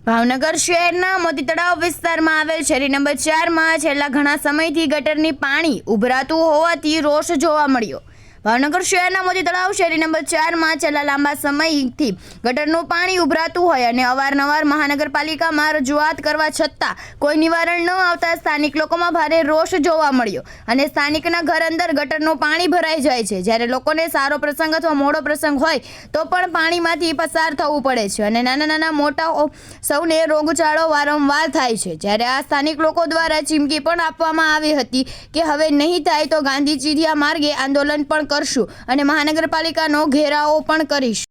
ભાવનગર શહેરના મોતી તળાવ વિસ્તારમાં આવેલ શેરી નંબર 4 માં છેલ્લા ઘણા સમયથી ગટરની પાણી ઉભરાતું હોવાથી રોષ જોવા મળ્યો। ભાવનગર શહેરના મોતી તળાવ શેરી નંબર 4 માં છેલ્લા લાંબા સમયથી ગટરનું પાણી ઉભરાતું હોય અને અવારનવાર મહાનગરપાલિકામાં રજૂઆત કરવા છતાં કોઈ નિવારણ ન આવતા સ્થાનિક લોકોમાં ભારે રોષ જોવા મળ્યો અને સ્થાનિકના ઘર અંદર ગટરનું પાણી ભરાઈ જાય છે। જ્યારે લોકોને સારો પ્રસંગ અથવા મોડો પ્રસંગ હોય તો પણ પાણીમાંથી પસાર થવું પડે છે અને નાના મોટા સૌને રોગચાળો વારંવાર થાય છે। જ્યારે આ સ્થાનિક લોકો દ્વારા ચીમકી પણ આપવામાં આવી હતી કે હવે નહીં થાય તો ગાંધી ચીધિયા માર્ગે આંદોલન પણ કરશું અને મહાનગરપાલિકાનો ઘેરાવો પણ કરીશું।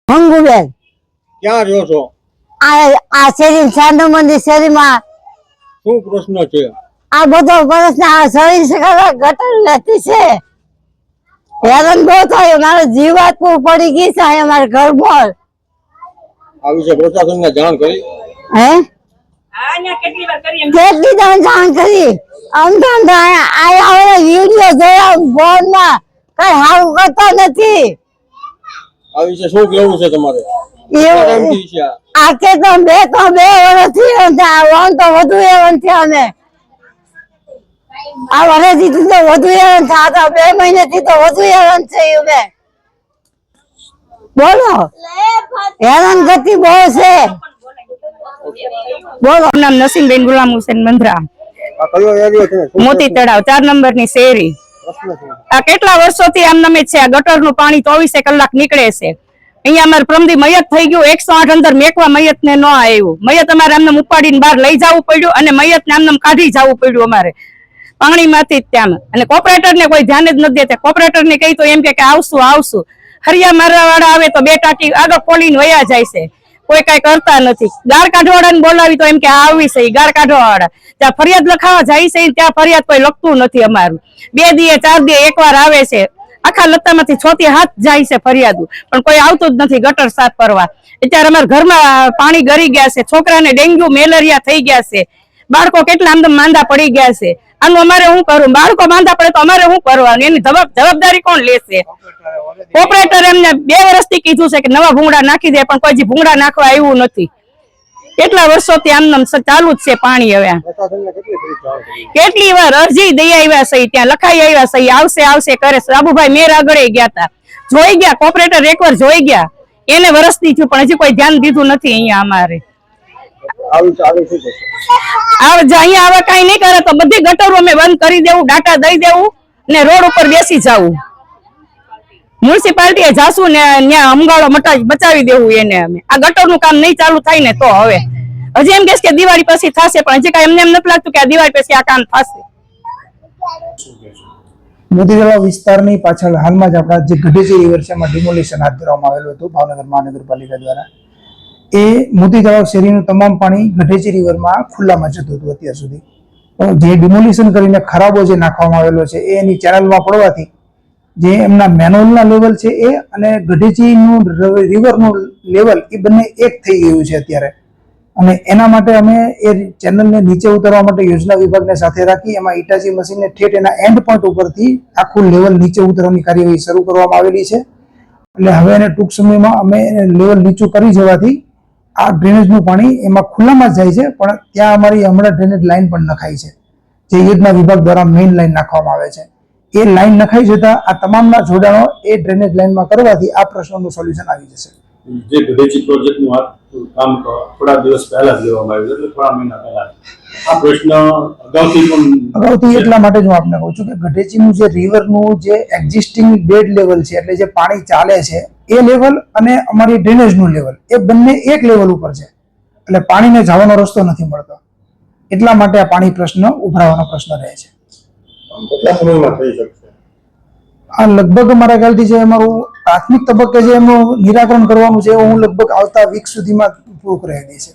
મંગુબેન ક્યાં રહ્યો છો? આ શેરી 4 નંબરની શેરીમાં શું પ્રશ્ન છે? આ બધો પ્રશ્ન આ શેરી ગટર નથી છે। હેરાન બહુ થાય, મારો જીવ આત્મા પડી ગઈ છે અમારા ઘરમાં। આ વિશે પ્રશાસનને જાણ કરી? હે કેટલી જાણ કરી? આમ તો આ વિડીયો જોયા ફોનમાં, કઈ સારું કરતા નથી। આ વિશે શું કહેવું છે તમારે? આ કે તો બે વર્ષથી હેરાન તો વધુ હેરાન થયા અમે। આ વર્ષથી તો વધુ હેરાન થયા, 2 મહિનાથી તો વધુ હેરાન થઈ અમે। બોલો, હેરાન ગતિ બહુ છે। બોલો, નામ નસીમબેન ગુલામ હુસેન મંદરા, મોતી તળાવ 4 નંબરની શેરી। આ કેટલા વર્ષોથી આમ નમે છે, આ ગટરનું પાણી 24 કલાક નીકળે છે। અહીંયા અમારે પ્રમદી મયત થઈ ગયું, 108 અંદર મેકવા મયત ને ન આવ્યું, મયત અમારે આમને ઉપાડીને બહાર લઈ જવું પડ્યું અને મયત ને આમને કાઢી જવું પડ્યું અમારે પાણીમાંથી જ ત્યાં। અને કોર્પોરેટર ને કોઈ ધ્યાન જ નથી દેતા। કોર્પોરેટર ને કહી તો એમ કે આવશું, હરિયા મારવા વાળા આવે તો 2 ટાંકી આગળ ખોલીને વયા જાય છે, કોઈ કઈ કરતા નથી। ગાળ કાઢવાળાને બોલાવી તો એમ કે આવી છે ગાળ કાઢવા વાળા, ત્યાં ફરિયાદ લખાવા જાય છે ત્યાં ફરિયાદ કોઈ લખતું નથી અમારું। 2 દીએ 4 દીએ એકવાર આવે છે, આખા લત્તામાંથી 6 થી 7 જાય છે ફરિયાદો, પણ કોઈ આવતું જ નથી ગટર સાફ કરવા। અત્યારે અમારા ઘરમાં પાણી ગરી ગયા છે, છોકરાને ડેન્ગ્યુ મેલેરિયા થઈ ગયા છે, બાળકો કેટલા આમ માંદા પડી ગયા છે। આનું અમારે શું કરવું? બાળકો માંદા પડે તો અમારે શું કરવાનું? એની જવાબદારી કોણ લેશે? કોર્પોરેટર એમને 2 વર્ષથી કીધું છે કે નવા ભૂંગળા નાખી દે, પણ કોઈ ભૂંગળા નાખવા આવ્યું નથી। કેટલા વર્ષોથી આમ ચાલુ જ છે પાણી। હવે કેટલી વાર અરજી દઈ આવ્યા છે, ત્યાં લખાઈ આવ્યા છે, આવશે કરે। સાબુભાઈ મેર આગળ ગયા હતા, જોઈ ગયા, કોર્પોરેટર એકવાર જોઈ ગયા, એને વર્ષથી થયું પણ હજી કોઈ ધ્યાન દીધું નથી। અહીંયા અમારે અહીંયા હવે કઈ નહીં કરે તો બધી ગટરો અમે બંધ કરી દેવું, ડાટા દઈ દેવું ને રોડ ઉપર બેસી જવું, મ્યુનિસિપાલિટીએ જાશું ને ત્યાં અમગાળો બચાવી દેવું એને અમે। આ ગટરનું કામ નહીં ચાલુ થાય ને તો હવે હજી એમ કે દિવાળી પછી થશે, પણ હજી કઈ એમને એમ નથી લાગતું કે આ દિવાળી પછી આ કામ થશે। મોતી તળાવ વિસ્તારની પાછળ હાલમાં જ આપણા જે ગઢેચી રિવર છે એમાં ડિમોલિશન હાથ ધરવામાં આવેલું હતું ભાવનગર મહાનગરપાલિકા દ્વારા। એ મોતી તળાવ શેરીનું તમામ પાણી ગઢેચી રિવરમાં ખુલ્લામાં જતું હતું અત્યાર સુધી। જે ડિમોલિશન કરીને ખરાબો જે નાખવામાં આવેલો છે એ એની ચેનલમાં પડવાથી જે એમના મેનહોલના લેવલ છે એ અને ગઢેચીનું રિવરનું લેવલ એ બંને એક થઈ ગયું છે અત્યારે। અને એના માટે અમે એ ચેનલને નીચે ઉતારવા માટે યોજના વિભાગને સાથે રાખી એમાં ઇટાચી મશીનને ઠેઠ એના એન્ડ પોઈન્ટ ઉપરથી આખું લેવલ નીચે ઉતારવાની કાર્યવાહી શરૂ કરવામાં આવેલી છે। એટલે હવે એને ટૂંક સમયમાં અમે લેવલ નીચું કરી જવાથી આ ડ્રેનેજનું પાણી એમાં ખુલ્લામાં જ જાય છે, પણ ત્યાં અમારી હમણાં ડ્રેનેજ લાઇન પણ નખાઈ છે, જે યોજના વિભાગ દ્વારા મેઇન લાઇન નાખવામાં આવે છે। એ લાઈન નખાઈ જતા આ તમામના જોડાણો એ ડ્રેનેજ લાઇનમાં કરવાથી આ પ્રશ્નનું સોલ્યુશન આવી જશે। જે ગઢેચી પ્રોજેક્ટનું કામ થોડા દિવસ પહેલા જ લેવામાં આવ્યું, એટલે થોડા મહિના પહેલા આ પ્રશ્ન અગાઉથી એટલા માટે જ હું આપને કહું છું કે ગઢેચીનું જે રિવરનું જે એક્ઝિસ્ટિંગ બેડ લેવલ છે, એટલે જે પાણી ચાલે છે એ લેવલ અને અમારી ડ્રેનેજનું લેવલ એ બંને એક લેવલ ઉપર છે, એટલે પાણીને જવાનો રસ્તો નથી મળતો। એટલા માટે આ પાણી પ્રશ્ન ઉભરાવાનો પ્રશ્ન રહે છે। કેટલા સમયમાં થઈ શકશે? આ લગભગ મારા ખ્યાલથી જે અમારું પ્રાથમિક તબક્કે જે એમનું નિરાકરણ કરવાનું છે હું લગભગ આવતા વીક સુધીમાં પૂરું કરી દઈશ।